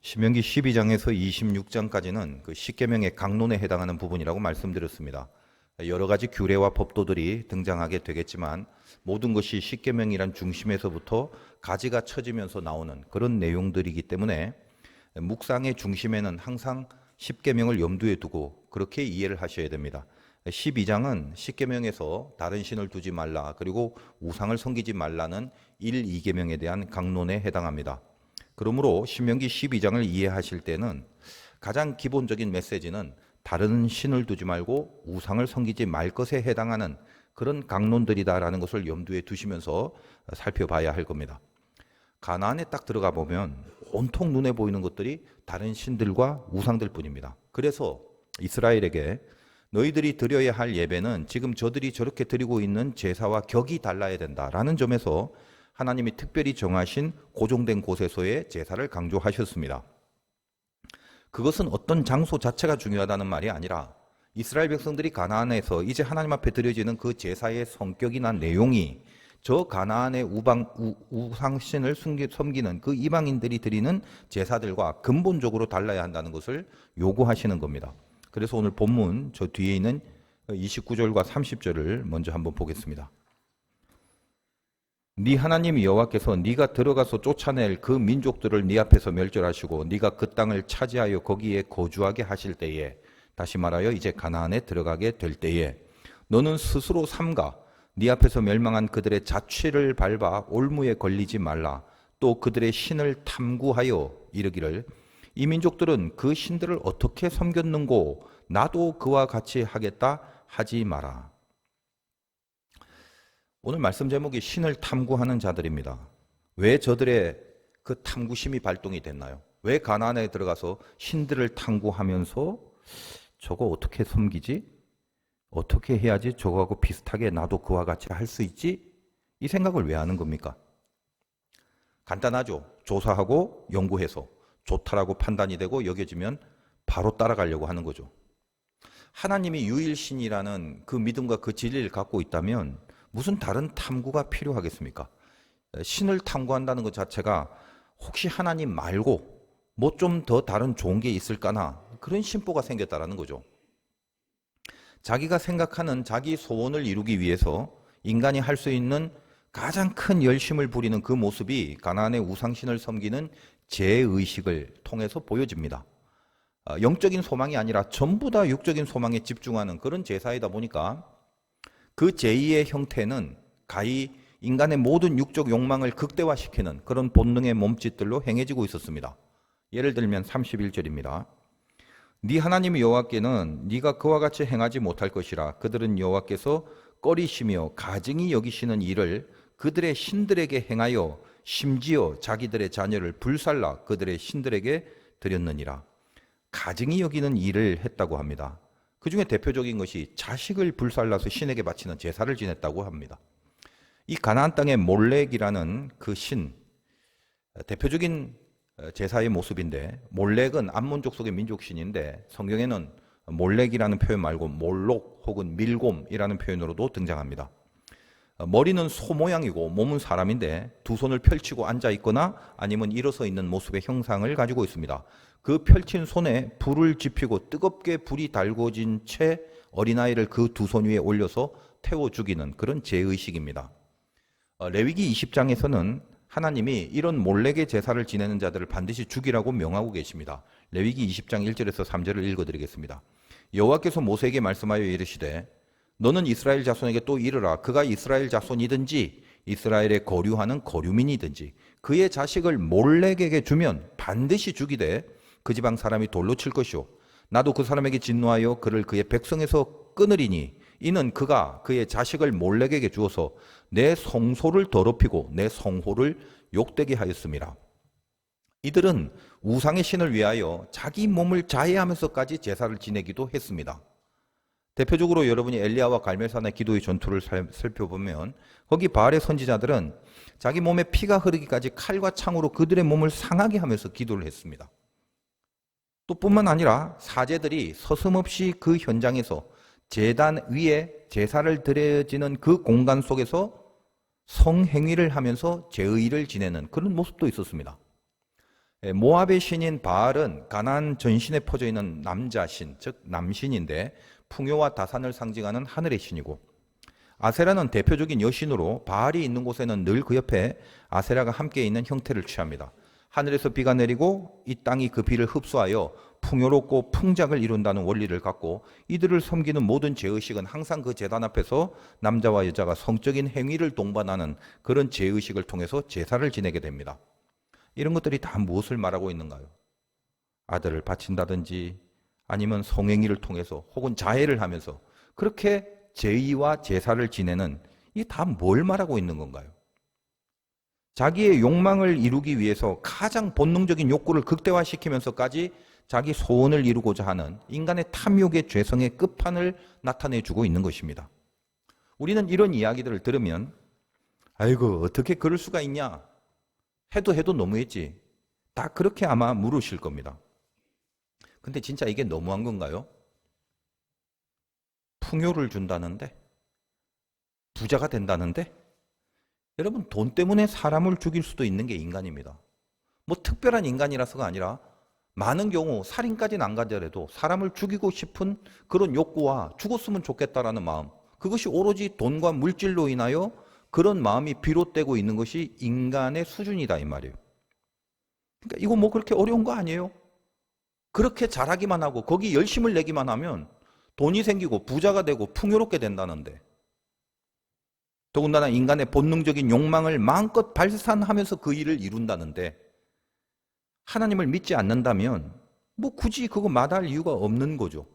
신명기 12장에서 26장까지는 그 십계명의 강론에 해당하는 부분이라고 말씀드렸습니다. 여러 가지 규례와 법도들이 등장하게 되겠지만 모든 것이 십계명이란 중심에서부터 가지가 쳐지면서 나오는 그런 내용들이기 때문에 묵상의 중심에는 항상 십계명을 염두에 두고 그렇게 이해를 하셔야 됩니다. 12장은 십계명에서 다른 신을 두지 말라, 그리고 우상을 섬기지 말라는 1, 2계명에 대한 강론에 해당합니다. 그러므로 신명기 12장을 이해하실 때는 가장 기본적인 메시지는 다른 신을 두지 말고 우상을 섬기지 말 것에 해당하는 그런 강론들이다라는 것을 염두에 두시면서 살펴봐야 할 겁니다. 가나안에 딱 들어가 보면 온통 눈에 보이는 것들이 다른 신들과 우상들 뿐입니다. 그래서 이스라엘에게 너희들이 드려야 할 예배는 지금 저들이 저렇게 드리고 있는 제사와 격이 달라야 된다라는 점에서 하나님이 특별히 정하신 고정된 곳에서의 제사를 강조하셨습니다. 그것은 어떤 장소 자체가 중요하다는 말이 아니라 이스라엘 백성들이 가나안에서 이제 하나님 앞에 드려지는 그 제사의 성격이나 내용이 저 가나안의 우상신을 섬기는 그 이방인들이 드리는 제사들과 근본적으로 달라야 한다는 것을 요구하시는 겁니다. 그래서 오늘 본문 저 뒤에 있는 29절과 30절을 먼저 한번 보겠습니다. 네 하나님 여호와께서 네가 들어가서 쫓아낼 그 민족들을 네 앞에서 멸절하시고 네가 그 땅을 차지하여 거기에 거주하게 하실 때에, 다시 말하여 이제 가나안에 들어가게 될 때에 너는 스스로 삼가 네 앞에서 멸망한 그들의 자취를 밟아 올무에 걸리지 말라. 또 그들의 신을 탐구하여 이르기를 이 민족들은 그 신들을 어떻게 섬겼는고 나도 그와 같이 하겠다 하지 마라. 오늘 말씀 제목이 신을 탐구하는 자들입니다. 왜 저들의 그 탐구심이 발동이 됐나요? 왜 가나안에 들어가서 신들을 탐구하면서 저거 어떻게 섬기지? 어떻게 해야지 저거하고 비슷하게 나도 그와 같이 할 수 있지? 이 생각을 왜 하는 겁니까? 간단하죠. 조사하고 연구해서 좋다라고 판단이 되고 여겨지면 바로 따라가려고 하는 거죠. 하나님이 유일신이라는 그 믿음과 그 진리를 갖고 있다면 무슨 다른 탐구가 필요하겠습니까? 신을 탐구한다는 것 자체가 혹시 하나님 말고 뭐 좀 더 다른 좋은 게 있을까나 그런 심보가 생겼다라는 거죠. 자기가 생각하는 자기 소원을 이루기 위해서 인간이 할 수 있는 가장 큰 열심을 부리는 그 모습이 가나안의 우상신을 섬기는 제의식을 통해서 보여집니다. 영적인 소망이 아니라 전부 다 육적인 소망에 집중하는 그런 제사이다 보니까 그 제의의 형태는 가히 인간의 모든 육적 욕망을 극대화시키는 그런 본능의 몸짓들로 행해지고 있었습니다. 예를 들면 31절입니다. 네 하나님 여호와께는 네가 그와 같이 행하지 못할 것이라. 그들은 여호와께서 꺼리시며 가증히 여기시는 일을 그들의 신들에게 행하여 심지어 자기들의 자녀를 불살라 그들의 신들에게 드렸느니라. 가증히 여기는 일을 했다고 합니다. 그 중에 대표적인 것이 자식을 불살라서 신에게 바치는 제사를 지냈다고 합니다. 이 가나안 땅의 몰렉이라는 그 신, 대표적인 제사의 모습인데, 몰렉은 암몬족 속의 민족신인데 성경에는 몰렉이라는 표현 말고 몰록 혹은 밀곰이라는 표현으로도 등장합니다. 머리는 소 모양이고 몸은 사람인데 두 손을 펼치고 앉아 있거나 아니면 일어서 있는 모습의 형상을 가지고 있습니다. 그 펼친 손에 불을 지피고 뜨겁게 불이 달궈진 채 어린아이를 그 두 손 위에 올려서 태워 죽이는 그런 제의식입니다. 레위기 20장에서는 하나님이 이런 몰렉의 제사를 지내는 자들을 반드시 죽이라고 명하고 계십니다. 레위기 20장 1절에서 3절을 읽어드리겠습니다. 여호와께서 모세에게 말씀하여 이르시되 너는 이스라엘 자손에게 또 이르라. 그가 이스라엘 자손이든지 이스라엘에 거류하는 거류민이든지 그의 자식을 몰렉에게 주면 반드시 죽이되 그 지방 사람이 돌로 칠 것이요 나도 그 사람에게 진노하여 그를 그의 백성에서 끊으리니 이는 그가 그의 자식을 몰렉에게 주어서 내 성소를 더럽히고 내 성호를 욕되게 하였음이라. 이들은 우상의 신을 위하여 자기 몸을 자해하면서까지 제사를 지내기도 했습니다. 대표적으로 여러분이 엘리야와 갈멜산의 기도의 전투를 살펴보면 거기 바알의 선지자들은 자기 몸에 피가 흐르기까지 칼과 창으로 그들의 몸을 상하게 하면서 기도를 했습니다. 또 뿐만 아니라 사제들이 서슴없이 그 현장에서 제단 위에 제사를 드려지는 그 공간 속에서 성행위를 하면서 제의를 지내는 그런 모습도 있었습니다. 모압의 신인 바알은 가나안 전신에 퍼져 있는 남자신, 즉 남신인데 풍요와 다산을 상징하는 하늘의 신이고, 아세라는 대표적인 여신으로 바알이 있는 곳에는 늘 그 옆에 아세라가 함께 있는 형태를 취합니다. 하늘에서 비가 내리고 이 땅이 그 비를 흡수하여 풍요롭고 풍작을 이룬다는 원리를 갖고, 이들을 섬기는 모든 제의식은 항상 그 제단 앞에서 남자와 여자가 성적인 행위를 동반하는 그런 제의식을 통해서 제사를 지내게 됩니다. 이런 것들이 다 무엇을 말하고 있는가요? 아들을 바친다든지 아니면 성행위를 통해서 혹은 자해를 하면서 그렇게 제의와 제사를 지내는, 이게 다 뭘 말하고 있는 건가요? 자기의 욕망을 이루기 위해서 가장 본능적인 욕구를 극대화시키면서까지 자기 소원을 이루고자 하는 인간의 탐욕의 죄성의 끝판을 나타내주고 있는 것입니다. 우리는 이런 이야기들을 들으면 아이고 어떻게 그럴 수가 있냐, 해도 너무했지, 다 그렇게 아마 물으실 겁니다. 근데 진짜 이게 너무한 건가요? 풍요를 준다는데, 부자가 된다는데, 여러분 돈 때문에 사람을 죽일 수도 있는 게 인간입니다. 뭐 특별한 인간이라서가 아니라 많은 경우 살인까지는 안 가더라도 사람을 죽이고 싶은 그런 욕구와 죽었으면 좋겠다라는 마음, 그것이 오로지 돈과 물질로 인하여 그런 마음이 비롯되고 있는 것이 인간의 수준이다 이 말이에요. 그러니까 이거 뭐 그렇게 어려운 거 아니에요? 그렇게 잘하기만 하고 거기 열심을 내기만 하면 돈이 생기고 부자가 되고 풍요롭게 된다는데, 더군다나 인간의 본능적인 욕망을 마음껏 발산하면서 그 일을 이룬다는데, 하나님을 믿지 않는다면 뭐 굳이 그거 마다할 이유가 없는 거죠.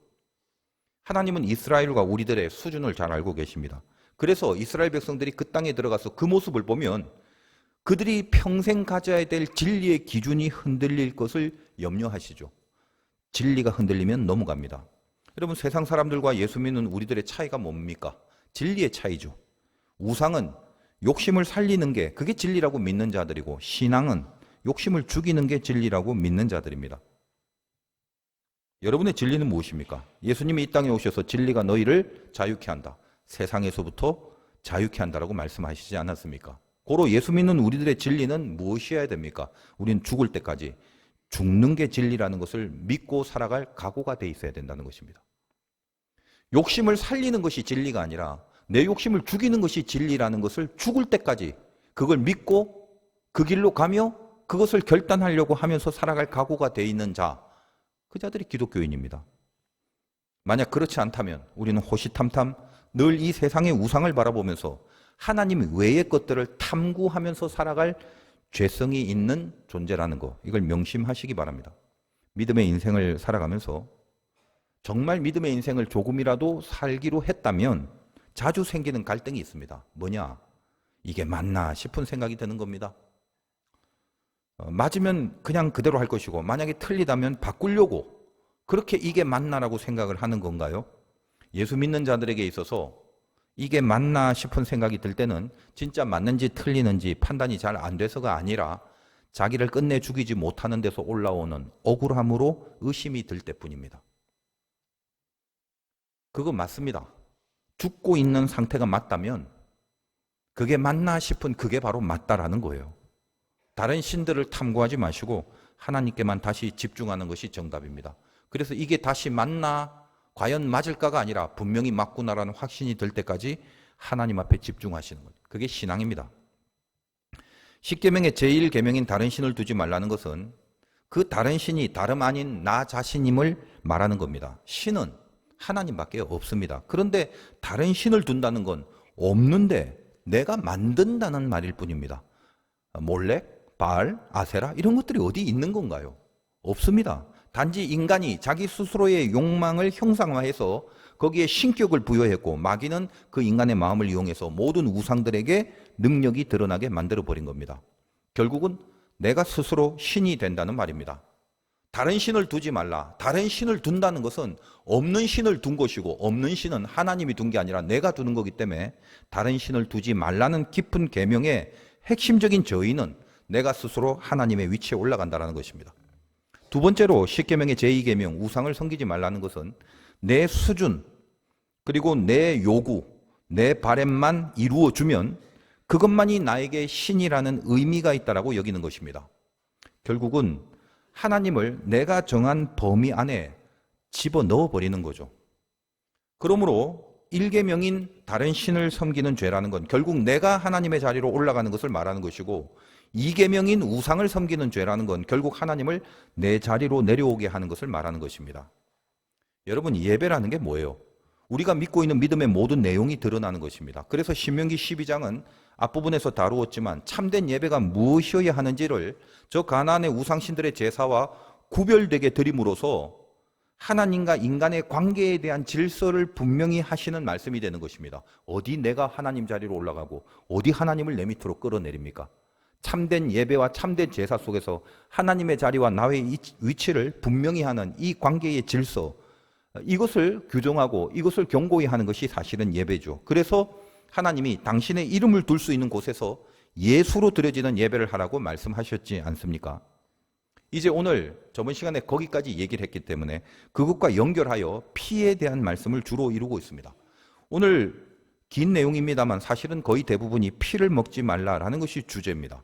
하나님은 이스라엘과 우리들의 수준을 잘 알고 계십니다. 그래서 이스라엘 백성들이 그 땅에 들어가서 그 모습을 보면 그들이 평생 가져야 될 진리의 기준이 흔들릴 것을 염려하시죠. 진리가 흔들리면 넘어갑니다. 여러분 세상 사람들과 예수 믿는 우리들의 차이가 뭡니까? 진리의 차이죠. 우상은 욕심을 살리는 게 그게 진리라고 믿는 자들이고, 신앙은 욕심을 죽이는 게 진리라고 믿는 자들입니다. 여러분의 진리는 무엇입니까? 예수님이 이 땅에 오셔서 진리가 너희를 자유케 한다, 세상에서부터 자유케 한다라고 말씀하시지 않았습니까? 고로 예수 믿는 우리들의 진리는 무엇이어야 됩니까? 우리는 죽을 때까지 죽는 게 진리라는 것을 믿고 살아갈 각오가 돼 있어야 된다는 것입니다. 욕심을 살리는 것이 진리가 아니라 내 욕심을 죽이는 것이 진리라는 것을 죽을 때까지 그걸 믿고 그 길로 가며 그것을 결단하려고 하면서 살아갈 각오가 돼 있는 자, 그 자들이 기독교인입니다. 만약 그렇지 않다면 우리는 호시탐탐 늘 이 세상의 우상을 바라보면서 하나님 외의 것들을 탐구하면서 살아갈 죄성이 있는 존재라는 거, 이걸 명심하시기 바랍니다. 믿음의 인생을 살아가면서 정말 믿음의 인생을 조금이라도 살기로 했다면 자주 생기는 갈등이 있습니다. 뭐냐? 이게 맞나 싶은 생각이 드는 겁니다. 맞으면 그냥 그대로 할 것이고, 만약에 틀리다면 바꾸려고 그렇게 이게 맞나라고 생각을 하는 건가요? 예수 믿는 자들에게 있어서 이게 맞나 싶은 생각이 들 때는 진짜 맞는지 틀리는지 판단이 잘 안 돼서가 아니라 자기를 끝내 죽이지 못하는 데서 올라오는 억울함으로 의심이 들 때뿐입니다. 그거 맞습니다. 죽고 있는 상태가 맞다면 그게 맞나 싶은 그게 바로 맞다라는 거예요. 다른 신들을 탐구하지 마시고 하나님께만 다시 집중하는 것이 정답입니다. 그래서 이게 다시 맞나, 과연 맞을까가 아니라 분명히 맞구나라는 확신이 들 때까지 하나님 앞에 집중하시는 거예요. 그게 신앙입니다. 십계명의 제1계명인 다른 신을 두지 말라는 것은 그 다른 신이 다름 아닌 나 자신임을 말하는 겁니다. 신은 하나님밖에 없습니다. 그런데 다른 신을 둔다는 건 없는데 내가 만든다는 말일 뿐입니다. 몰렉, 바알, 아세라 이런 것들이 어디 있는 건가요? 없습니다. 단지 인간이 자기 스스로의 욕망을 형상화해서 거기에 신격을 부여했고, 마귀는 그 인간의 마음을 이용해서 모든 우상들에게 능력이 드러나게 만들어버린 겁니다. 결국은 내가 스스로 신이 된다는 말입니다. 다른 신을 두지 말라. 다른 신을 둔다는 것은 없는 신을 둔 것이고, 없는 신은 하나님이 둔 게 아니라 내가 두는 거기 때문에 다른 신을 두지 말라는 깊은 계명의 핵심적인 저의는 내가 스스로 하나님의 위치에 올라간다는 것입니다. 두 번째로 십계명의 제2계명 우상을 섬기지 말라는 것은 내 수준 그리고 내 요구, 내 바램만 이루어주면 그것만이 나에게 신이라는 의미가 있다라고 여기는 것입니다. 결국은 하나님을 내가 정한 범위 안에 집어넣어 버리는 거죠. 그러므로 1계명인 다른 신을 섬기는 죄라는 건 결국 내가 하나님의 자리로 올라가는 것을 말하는 것이고, 2계명인 우상을 섬기는 죄라는 건 결국 하나님을 내 자리로 내려오게 하는 것을 말하는 것입니다. 여러분, 예배라는 게 뭐예요? 우리가 믿고 있는 믿음의 모든 내용이 드러나는 것입니다. 그래서 신명기 12장은 앞부분에서 다루었지만 참된 예배가 무엇이어야 하는지를 저 가나안의 우상신들의 제사와 구별되게 드림으로써 하나님과 인간의 관계에 대한 질서를 분명히 하시는 말씀이 되는 것입니다. 어디 내가 하나님 자리로 올라가고 어디 하나님을 내 밑으로 끌어내립니까? 참된 예배와 참된 제사 속에서 하나님의 자리와 나의 위치를 분명히 하는 이 관계의 질서, 이것을 규정하고 이것을 경고히 하는 것이 사실은 예배죠. 그래서 하나님이 당신의 이름을 둘 수 있는 곳에서 예수로 드려지는 예배를 하라고 말씀하셨지 않습니까? 이제 오늘 저번 시간에 거기까지 얘기를 했기 때문에 그것과 연결하여 피에 대한 말씀을 주로 이루고 있습니다. 오늘 긴 내용입니다만 사실은 거의 대부분이 피를 먹지 말라라는 것이 주제입니다.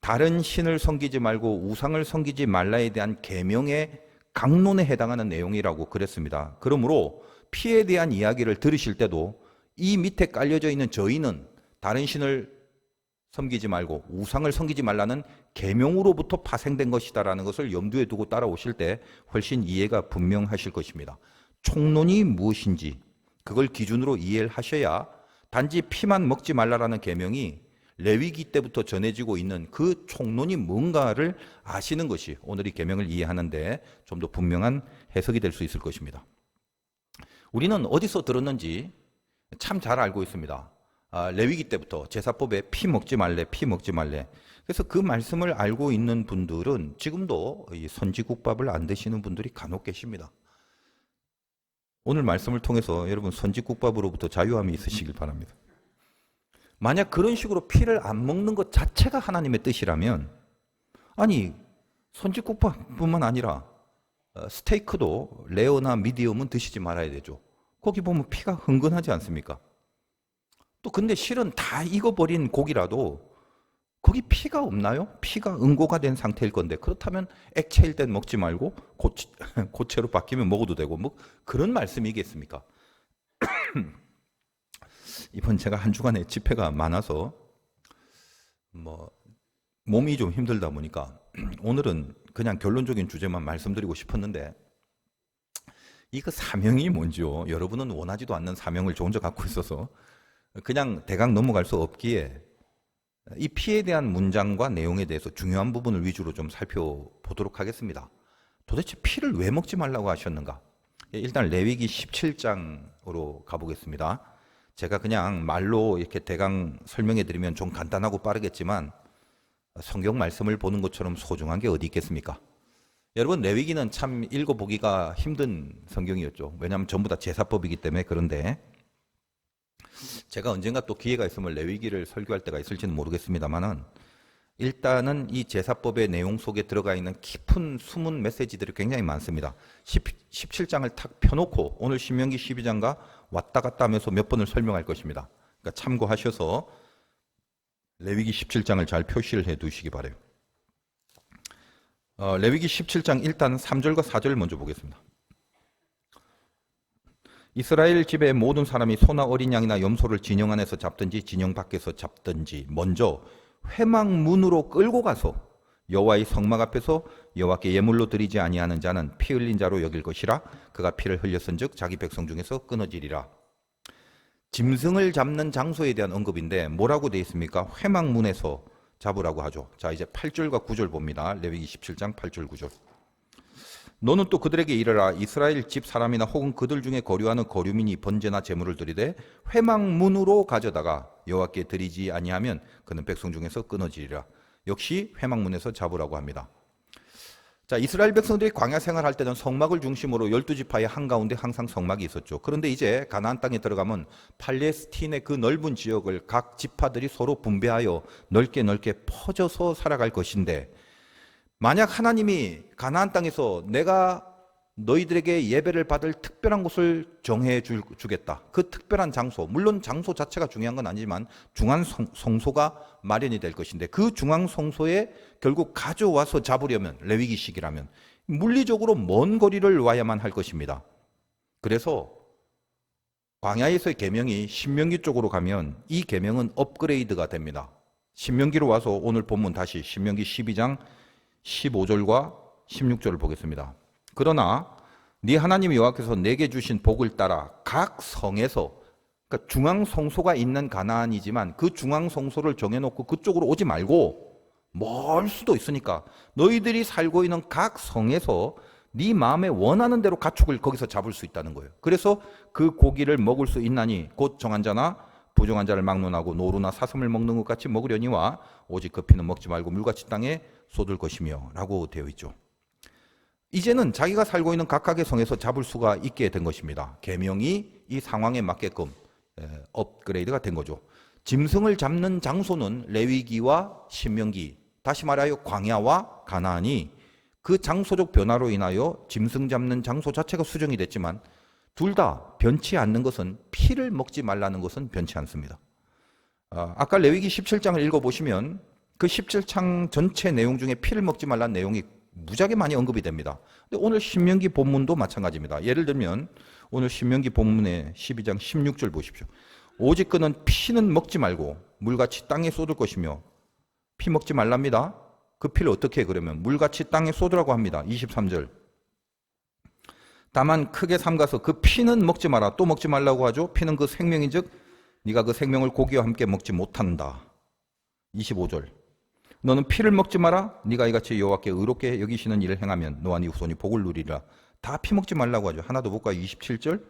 다른 신을 섬기지 말고 우상을 섬기지 말라에 대한 계명의 강론에 해당하는 내용이라고 그랬습니다. 그러므로 피에 대한 이야기를 들으실 때도 이 밑에 깔려져 있는 저희는 다른 신을 섬기지 말고 우상을 섬기지 말라는 계명으로부터 파생된 것이다라는 것을 염두에 두고 따라오실 때 훨씬 이해가 분명하실 것입니다. 총론이 무엇인지 그걸 기준으로 이해를 하셔야 단지 피만 먹지 말라라는 계명이 레위기 때부터 전해지고 있는 그 총론이 뭔가를 아시는 것이 오늘 이 계명을 이해하는데 좀 더 분명한 해석이 될 수 있을 것입니다. 우리는 어디서 들었는지 참 잘 알고 있습니다. 레위기 때부터 제사법에 피 먹지 말래, 피 먹지 말래. 그래서 그 말씀을 알고 있는 분들은 지금도 이 선지국밥을 안 드시는 분들이 간혹 계십니다. 오늘 말씀을 통해서 여러분 선지국밥으로부터 자유함이 있으시길 바랍니다. 만약 그런 식으로 피를 안 먹는 것 자체가 하나님의 뜻이라면, 아니 선지국밥뿐만 아니라 스테이크도 레어나 미디엄은 드시지 말아야 되죠. 거기 보면 피가 흥건하지 않습니까? 또 근데 실은 다 익어버린 고기라도 거기 피가 없나요? 피가 응고가 된 상태일 건데, 그렇다면 액체일 땐 먹지 말고 고체로 바뀌면 먹어도 되고, 뭐 그런 말씀이겠습니까? 이번 제가 한 주간에 집회가 많아서 몸이 좀 힘들다 보니까 오늘은 그냥 결론적인 주제만 말씀드리고 싶었는데, 이거 사명이 뭔지요? 여러분은 원하지도 않는 사명을 저 혼자 갖고 있어서 그냥 대강 넘어갈 수 없기에 이 피에 대한 문장과 내용에 대해서 중요한 부분을 위주로 좀 살펴보도록 하겠습니다. 도대체 피를 왜 먹지 말라고 하셨는가? 일단 레위기 17장으로 가보겠습니다. 제가 그냥 말로 이렇게 대강 설명해 드리면 좀 간단하고 빠르겠지만 성경 말씀을 보는 것처럼 소중한 게 어디 있겠습니까? 여러분, 레위기는 참 읽어보기가 힘든 성경이었죠. 왜냐하면 전부 다 제사법이기 때문에. 그런데 제가 언젠가 또 기회가 있으면 레위기를 설교할 때가 있을지는 모르겠습니다만은, 일단은 이 제사법의 내용 속에 들어가 있는 깊은 숨은 메시지들이 굉장히 많습니다. 17장을 탁 펴놓고 오늘 신명기 12장과 왔다 갔다 하면서 몇 번을 설명할 것입니다. 그러니까 참고하셔서 레위기 17장을 잘 표시를 해 두시기 바라요. 레위기 17장 일단 3절과 4절 먼저 보겠습니다. 이스라엘 집의 모든 사람이 소나 어린 양이나 염소를 진영 안에서 잡든지 진영 밖에서 잡든지 먼저 회막문으로 끌고 가서 여호와의 성막 앞에서 여호와께 예물로 드리지 아니하는 자는 피 흘린 자로 여길 것이라. 그가 피를 흘렸은즉 자기 백성 중에서 끊어지리라. 짐승을 잡는 장소에 대한 언급인데 뭐라고 되어 있습니까? 회막문에서 잡으라고 하죠. 자, 이제 8절과 9절 봅니다. 레위기 17장 8절 9절. 너는 또 그들에게 이르라. 이스라엘 집 사람이나 혹은 그들 중에 거류하는 거류민이 번제나 제물을 드리되 회막문으로 가져다가 여호와께 드리지 아니하면 그는 백성 중에서 끊어지리라. 역시 회막문에서 잡으라고 합니다. 자, 이스라엘 백성들이 광야 생활할 때는 성막을 중심으로 12지파의 한가운데 항상 성막이 있었죠. 그런데 이제 가나안 땅에 들어가면 팔레스틴의 그 넓은 지역을 각 지파들이 서로 분배하여 넓게 퍼져서 살아갈 것인데, 만약 하나님이 가나안 땅에서 내가 너희들에게 예배를 받을 특별한 곳을 정해 주겠다. 그 특별한 장소, 물론 장소 자체가 중요한 건 아니지만 중앙 성소가 마련이 될 것인데 그 중앙 성소에 결국 가져와서 잡으려면 레위기식이라면 물리적으로 먼 거리를 와야만 할 것입니다. 그래서 광야에서의 계명이 신명기 쪽으로 가면 이 계명은 업그레이드가 됩니다. 신명기로 와서 오늘 본문 다시 신명기 12장 15절과 16절을 보겠습니다. 그러나 네 하나님 여호와께서 내게 주신 복을 따라 각 성에서, 그러니까 중앙 성소가 있는 가나안이지만 그 중앙 성소를 정해놓고 그쪽으로 오지 말고 멀 수도 있으니까 너희들이 살고 있는 각 성에서 네 마음에 원하는 대로 가축을 거기서 잡을 수 있다는 거예요. 그래서 그 고기를 먹을 수 있나니 곧 정한 자나 부정한 자를 막론하고 노루나 사슴을 먹는 것 같이 먹으려니와 오직 그 피는 먹지 말고 물같이 땅에 쏟을 것이며 라고 되어 있죠. 이제는 자기가 살고 있는 각각의 성에서 잡을 수가 있게 된 것입니다. 계명이 이 상황에 맞게끔 업그레이드가 된 거죠. 짐승을 잡는 장소는 레위기와 신명기, 다시 말하여 광야와 가나안이 그 장소적 변화로 인하여 짐승 잡는 장소 자체가 수정이 됐지만 둘 다 변치 않는 것은 피를 먹지 말라는 것은 변치 않습니다. 아까 레위기 17장을 읽어보시면 그 17장 전체 내용 중에 피를 먹지 말라는 내용이 무지하게 많이 언급이 됩니다. 근데 오늘 신명기 본문도 마찬가지입니다. 예를 들면 오늘 신명기 본문의 12장 16절 보십시오. 오직 그는 피는 먹지 말고 물같이 땅에 쏟을 것이며, 피 먹지 말랍니다. 그 피를 어떻게 해? 그러면 물같이 땅에 쏟으라고 합니다. 23절. 다만 크게 삼가서 그 피는 먹지 마라. 또 먹지 말라고 하죠. 피는 그 생명인즉 네가 그 생명을 고기와 함께 먹지 못한다. 25절. 너는 피를 먹지 마라. 네가 이같이 여호와께 의롭게 여기시는 일을 행하면 너와 네 후손이 복을 누리리라. 다 피 먹지 말라고 하죠. 하나 더 볼까요? 27절.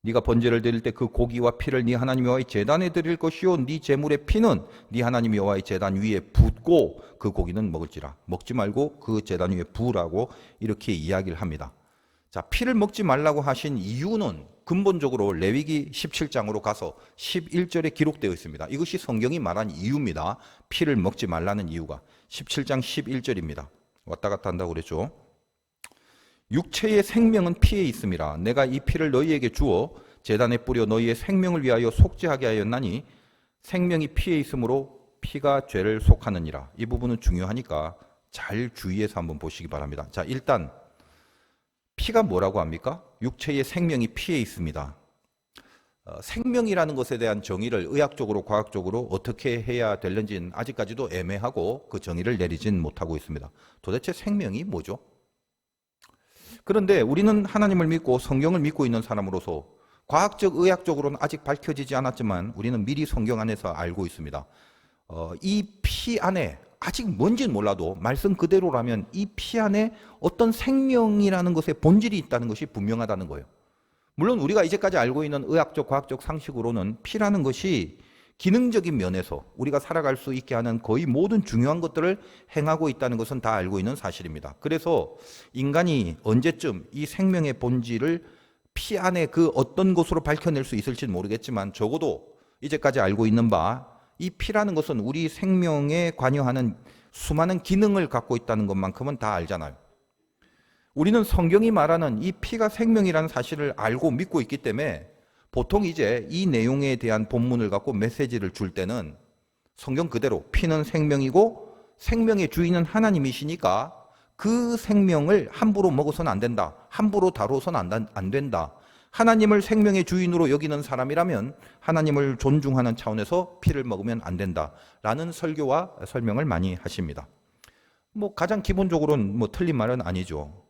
네가 번제를 드릴 때 그 고기와 피를 네 하나님 여호와의 제단에 드릴 것이요 네 제물의 피는 네 하나님 여호와의 제단 위에 붓고 그 고기는 먹을지라. 먹지 말고 그 제단 위에 부으라고 이렇게 이야기를 합니다. 자, 피를 먹지 말라고 하신 이유는 근본적으로 레위기 17장으로 가서 11절에 기록되어 있습니다. 이것이 성경이 말한 이유입니다. 피를 먹지 말라는 이유가 17장 11절입니다. 왔다 갔다 한다고 그랬죠. 육체의 생명은 피에 있음이라. 내가 이 피를 너희에게 주어 제단에 뿌려 너희의 생명을 위하여 속죄하게 하였나니 생명이 피에 있으므로 피가 죄를 속하느니라. 이 부분은 중요하니까 잘 주의해서 한번 보시기 바랍니다. 자, 일단 피가 뭐라고 합니까? 육체의 생명이 피에 있습니다. 생명이라는 것에 대한 정의를 의학적으로 과학적으로 어떻게 해야 되는지는 아직까지도 애매하고 그 정의를 내리진 못하고 있습니다. 도대체 생명이 뭐죠? 그런데 우리는 하나님을 믿고 성경을 믿고 있는 사람으로서 과학적 의학적으로는 아직 밝혀지지 않았지만 우리는 미리 성경 안에서 알고 있습니다. 이 피 안에 아직 뭔지는 몰라도 말씀 그대로라면 이 피 안에 어떤 생명이라는 것의 본질이 있다는 것이 분명하다는 거예요. 물론 우리가 이제까지 알고 있는 의학적, 과학적 상식으로는 피라는 것이 기능적인 면에서 우리가 살아갈 수 있게 하는 거의 모든 중요한 것들을 행하고 있다는 것은 다 알고 있는 사실입니다. 그래서 인간이 언제쯤 이 생명의 본질을 피 안에 그 어떤 곳으로 밝혀낼 수 있을지는 모르겠지만 적어도 이제까지 알고 있는 바 이 피라는 것은 우리 생명에 관여하는 수많은 기능을 갖고 있다는 것만큼은 다 알잖아요. 우리는 성경이 말하는 이 피가 생명이라는 사실을 알고 믿고 있기 때문에 보통 이제 이 내용에 대한 본문을 갖고 메시지를 줄 때는 성경 그대로 피는 생명이고 생명의 주인은 하나님이시니까 그 생명을 함부로 먹어서는 안 된다. 함부로 다뤄서는 안 된다. 하나님을 생명의 주인으로 여기는 사람이라면 하나님을 존중하는 차원에서 피를 먹으면 안 된다라는 설교와 설명을 많이 하십니다. 뭐 가장 기본적으로는 뭐 틀린 말은 아니죠.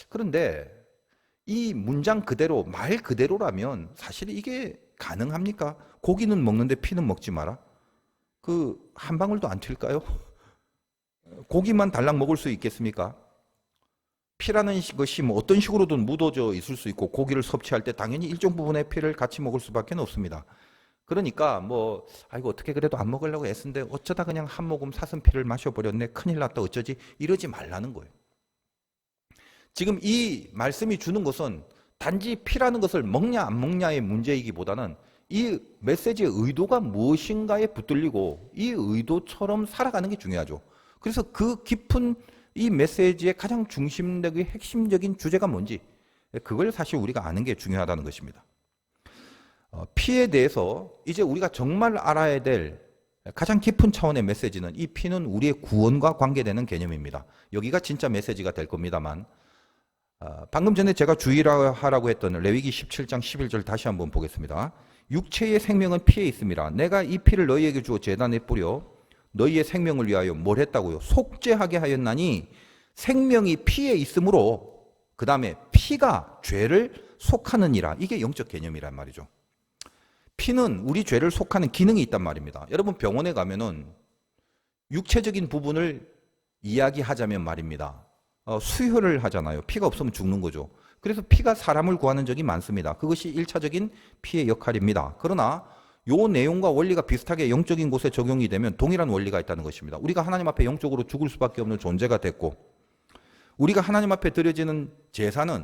그런데 이 문장 그대로 말 그대로라면 사실 이게 가능합니까? 고기는 먹는데 피는 먹지 마라. 그 한 방울도 안 튈까요? 고기만 달랑 먹을 수 있겠습니까? 피라는 것이 뭐 어떤 식으로든 묻어져 있을 수 있고 고기를 섭취할 때 당연히 일정 부분의 피를 같이 먹을 수밖에 없습니다. 그러니까 뭐 아이고 어떻게 그래도 안 먹으려고 애쓴데 어쩌다 그냥 한 모금 사슴피를 마셔버렸네. 큰일 났다 어쩌지? 이러지 말라는 거예요. 지금 이 말씀이 주는 것은 단지 피라는 것을 먹냐 안 먹냐의 문제이기보다는 이 메시지의 의도가 무엇인가에 붙들리고 이 의도처럼 살아가는 게 중요하죠. 그래서 그 깊은 이 메시지의 가장 중심적인 핵심적인 주제가 뭔지 그걸 사실 우리가 아는 게 중요하다는 것입니다. 피에 대해서 이제 우리가 정말 알아야 될 가장 깊은 차원의 메시지는 이 피는 우리의 구원과 관계되는 개념입니다. 여기가 진짜 메시지가 될 겁니다만 방금 전에 제가 주의하라고 했던 레위기 17장 11절 다시 한번 보겠습니다. 육체의 생명은 피에 있습니다. 내가 이 피를 너희에게 주어 제단에 뿌려 너희의 생명을 위하여 뭘 했다고요? 속죄하게 하였나니 생명이 피에 있으므로 그 다음에 피가 죄를 속하느니라. 이게 영적 개념이란 말이죠. 피는 우리 죄를 속하는 기능이 있단 말입니다. 여러분 병원에 가면은 육체적인 부분을 이야기하자면 말입니다. 수혈을 하잖아요. 피가 없으면 죽는 거죠. 그래서 피가 사람을 구하는 적이 많습니다. 그것이 1차적인 피의 역할입니다. 그러나 요 내용과 원리가 비슷하게 영적인 곳에 적용이 되면 동일한 원리가 있다는 것입니다. 우리가 하나님 앞에 영적으로 죽을 수밖에 없는 존재가 됐고 우리가 하나님 앞에 드려지는 제사는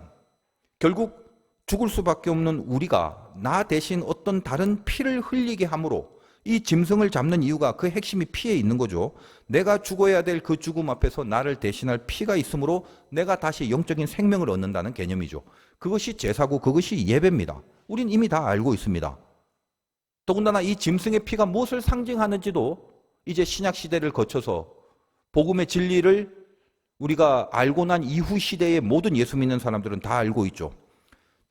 결국 죽을 수밖에 없는 우리가 나 대신 어떤 다른 피를 흘리게 함으로 이 짐승을 잡는 이유가 그 핵심이 피에 있는 거죠. 내가 죽어야 될 그 죽음 앞에서 나를 대신할 피가 있으므로 내가 다시 영적인 생명을 얻는다는 개념이죠. 그것이 제사고 그것이 예배입니다. 우린 이미 다 알고 있습니다. 더군다나 이 짐승의 피가 무엇을 상징하는지도 이제 신약 시대를 거쳐서 복음의 진리를 우리가 알고 난 이후 시대의 모든 예수 믿는 사람들은 다 알고 있죠.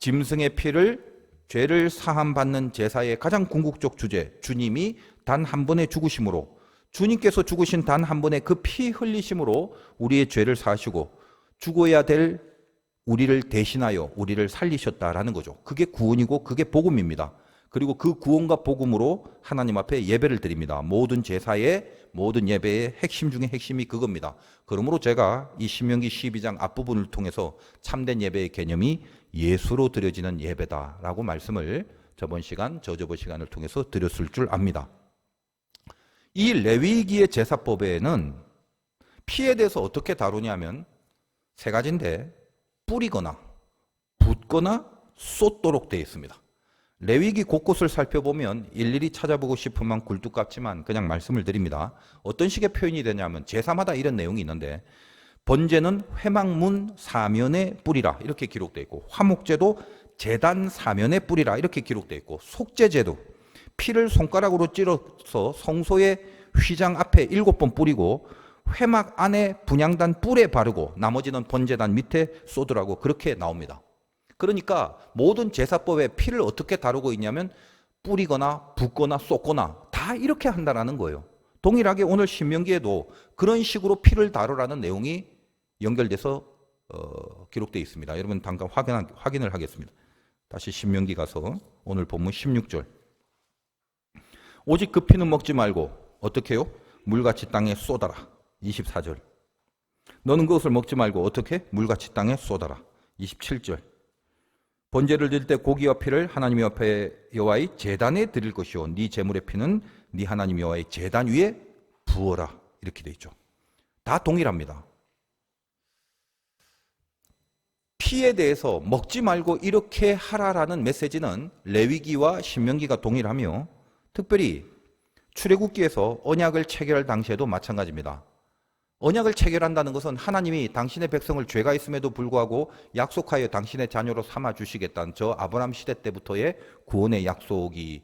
짐승의 피를 죄를 사함받는 제사의 가장 궁극적 주제, 주님이 단 한 번의 죽으심으로 주님께서 죽으신 단 한 번의 그 피 흘리심으로 우리의 죄를 사하시고 죽어야 될 우리를 대신하여 우리를 살리셨다라는 거죠. 그게 구원이고 그게 복음입니다. 그리고 그 구원과 복음으로 하나님 앞에 예배를 드립니다. 모든 제사의 모든 예배의 핵심 중에 핵심이 그겁니다. 그러므로 제가 이 신명기 12장 앞부분을 통해서 참된 예배의 개념이 예수로 드려지는 예배다라고 말씀을 저번 시간, 저저번 시간을 통해서 드렸을 줄 압니다. 이 레위기의 제사법에는 피에 대해서 어떻게 다루냐면 세 가지인데 뿌리거나 붓거나 쏟도록 되어 있습니다. 레위기 곳곳을 살펴보면 일일이 찾아보고 싶으면 굴뚝 같지만 그냥 말씀을 드립니다. 어떤 식의 표현이 되냐면 제사마다 이런 내용이 있는데 번제는 회막문 사면에 뿌리라 이렇게 기록되어 있고 화목제도 제단 사면에 뿌리라 이렇게 기록되어 있고 속죄제도 피를 손가락으로 찔러서 성소의 휘장 앞에 7번 뿌리고 회막 안에 분향단 뿔에 바르고 나머지는 번제단 밑에 쏟으라고 그렇게 나옵니다. 그러니까 모든 제사법에 피를 어떻게 다루고 있냐면 뿌리거나 붓거나 쏟거나 다 이렇게 한다라는 거예요. 동일하게 오늘 신명기에도 그런 식으로 피를 다루라는 내용이 연결돼서 기록되어 있습니다. 여러분 잠깐 확인을 하겠습니다. 다시 신명기 가서 오늘 본문 16절. 오직 그 피는 먹지 말고 어떻게 해요? 물같이 땅에 쏟아라. 24절. 너는 그것을 먹지 말고 어떻게? 물같이 땅에 쏟아라. 27절. 번제를 드릴 때 고기와 피를 하나님 옆에 여호와의 제단에 드릴 것이요 네 제물의 피는 네 하나님 여호와의 제단 위에 부어라. 이렇게 돼 있죠. 다 동일합니다. 피에 대해서 먹지 말고 이렇게 하라라는 메시지는 레위기와 신명기가 동일하며 특별히 출애굽기에서 언약을 체결할 당시에도 마찬가지입니다. 언약을 체결한다는 것은 하나님이 당신의 백성을 죄가 있음에도 불구하고 약속하여 당신의 자녀로 삼아 주시겠다는 저 아브라함 시대 때부터의 구원의 약속이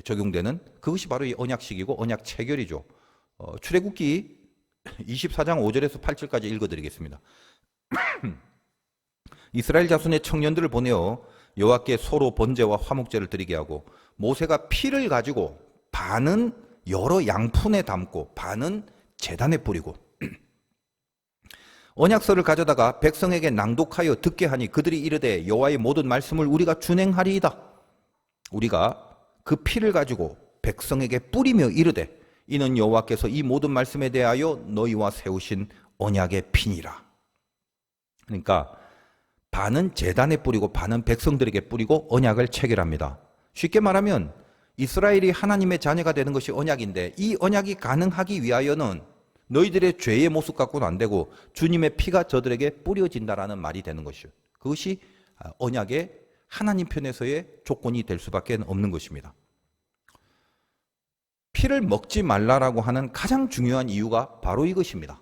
적용되는 그것이 바로 이 언약식이고 언약 체결이죠. 출애굽기 24장 5절에서 8절까지 읽어드리겠습니다. 이스라엘 자손의 청년들을 보내어 여호와께 소로 번제와 화목제를 드리게 하고 모세가 피를 가지고 반은 여러 양푼에 담고 반은 제단에 뿌리고 언약서를 가져다가 백성에게 낭독하여 듣게 하니 그들이 이르되 여호와의 모든 말씀을 우리가 준행하리이다. 우리가 그 피를 가지고 백성에게 뿌리며 이르되 이는 여호와께서 이 모든 말씀에 대하여 너희와 세우신 언약의 피니라. 그러니까 반은 제단에 뿌리고 반은 백성들에게 뿌리고 언약을 체결합니다. 쉽게 말하면 이스라엘이 하나님의 자녀가 되는 것이 언약인데 이 언약이 가능하기 위하여는 너희들의 죄의 모습 갖고는 안 되고 주님의 피가 저들에게 뿌려진다라는 말이 되는 것이요. 그것이 언약의 하나님 편에서의 조건이 될 수밖에 없는 것입니다. 피를 먹지 말라라고 하는 가장 중요한 이유가 바로 이것입니다.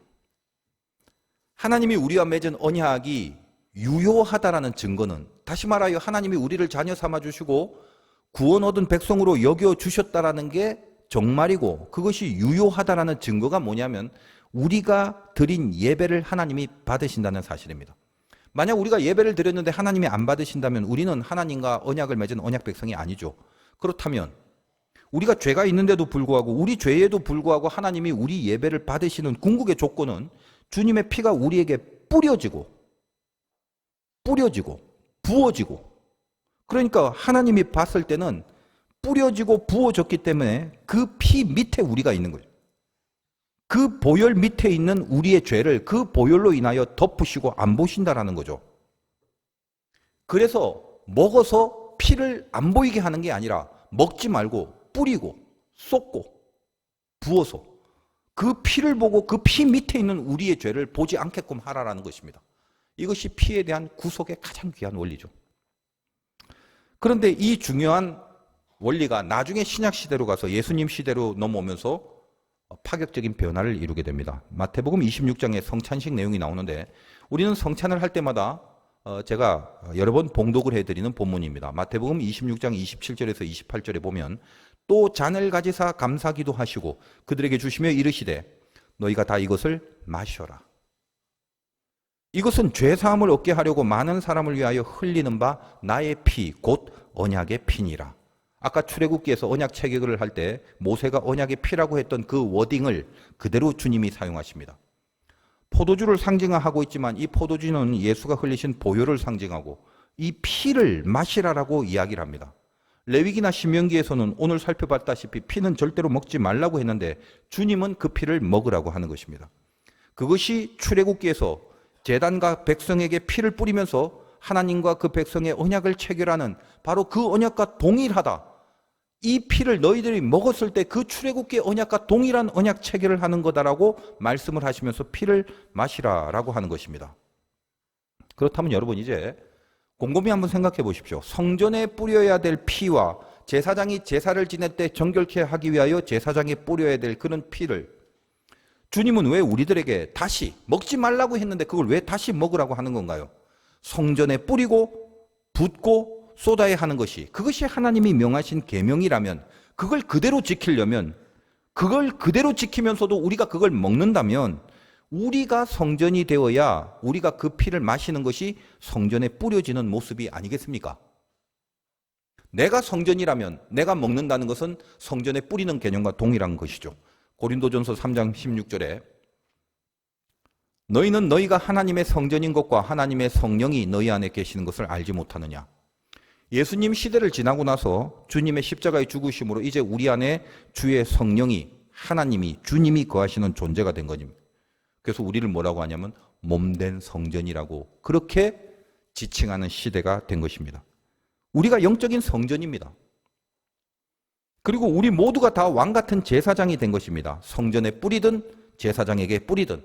하나님이 우리와 맺은 언약이 유효하다라는 증거는, 다시 말하여 하나님이 우리를 자녀 삼아 주시고 구원 얻은 백성으로 여겨 주셨다라는 게 정말이고, 그것이 유효하다라는 증거가 뭐냐면 우리가 드린 예배를 하나님이 받으신다는 사실입니다. 만약 우리가 예배를 드렸는데 하나님이 안 받으신다면 우리는 하나님과 언약을 맺은 언약 백성이 아니죠. 그렇다면 우리가 죄가 있는데도 불구하고, 우리 죄에도 불구하고 하나님이 우리 예배를 받으시는 궁극의 조건은 주님의 피가 우리에게 뿌려지고 부어지고, 그러니까 하나님이 봤을 때는 뿌려지고 부어졌기 때문에 그 피 밑에 우리가 있는 거예요. 그 보혈 밑에 있는 우리의 죄를 그 보혈로 인하여 덮으시고 안 보신다라는 거죠. 그래서 먹어서 피를 안 보이게 하는 게 아니라 먹지 말고 뿌리고 쏟고 부어서 그 피를 보고 그 피 밑에 있는 우리의 죄를 보지 않게끔 하라라는 것입니다. 이것이 피에 대한 구속의 가장 귀한 원리죠. 그런데 이 중요한 원리가 나중에 신약 시대로 가서 예수님 시대로 넘어오면서 파격적인 변화를 이루게 됩니다. 마태복음 26장에 성찬식 내용이 나오는데, 우리는 성찬을 할 때마다 제가 여러 번 봉독을 해드리는 본문입니다. 마태복음 26장 27절에서 28절에 보면, 또 잔을 가지사 감사기도 하시고 그들에게 주시며 이르시되 너희가 다 이것을 마셔라. 이것은 죄사함을 얻게 하려고 많은 사람을 위하여 흘리는 바 나의 피 곧 언약의 피니라. 아까 출애굽기에서 언약 체결을 할 때 모세가 언약의 피라고 했던 그 워딩을 그대로 주님이 사용하십니다. 포도주를 상징하고 있지만 이 포도주는 예수가 흘리신 보혈을 상징하고 이 피를 마시라라고 이야기를 합니다. 레위기나 신명기에서는 오늘 살펴봤다시피 피는 절대로 먹지 말라고 했는데 주님은 그 피를 먹으라고 하는 것입니다. 그것이 출애굽기에서 제단과 백성에게 피를 뿌리면서 하나님과 그 백성의 언약을 체결하는 바로 그 언약과 동일하다. 이 피를 너희들이 먹었을 때 그 출애굽기의 언약과 동일한 언약 체결을 하는 거다라고 말씀을 하시면서 피를 마시라라고 하는 것입니다. 그렇다면 여러분, 이제 곰곰이 한번 생각해 보십시오. 성전에 뿌려야 될 피와 제사장이 제사를 지낼 때 정결케 하기 위하여 제사장이 뿌려야 될 그런 피를 주님은 왜 우리들에게 다시 먹지 말라고 했는데 그걸 왜 다시 먹으라고 하는 건가요? 성전에 뿌리고 붓고 쏟아야 하는 것이, 그것이 하나님이 명하신 계명이라면, 그걸 그대로 지키려면, 그걸 그대로 지키면서도 우리가 그걸 먹는다면 우리가 성전이 되어야 우리가 그 피를 마시는 것이 성전에 뿌려지는 모습이 아니겠습니까? 내가 성전이라면 내가 먹는다는 것은 성전에 뿌리는 개념과 동일한 것이죠. 고린도전서 3장 16절에 너희는 너희가 하나님의 성전인 것과 하나님의 성령이 너희 안에 계시는 것을 알지 못하느냐. 예수님 시대를 지나고 나서 주님의 십자가의 죽으심으로 이제 우리 안에 주의 성령이, 하나님이, 주님이 거하시는 존재가 된 거입니다. 그래서 우리를 뭐라고 하냐면 몸된 성전이라고 그렇게 지칭하는 시대가 된 것입니다. 우리가 영적인 성전입니다. 그리고 우리 모두가 다 왕같은 제사장이 된 것입니다. 성전에 뿌리든 제사장에게 뿌리든,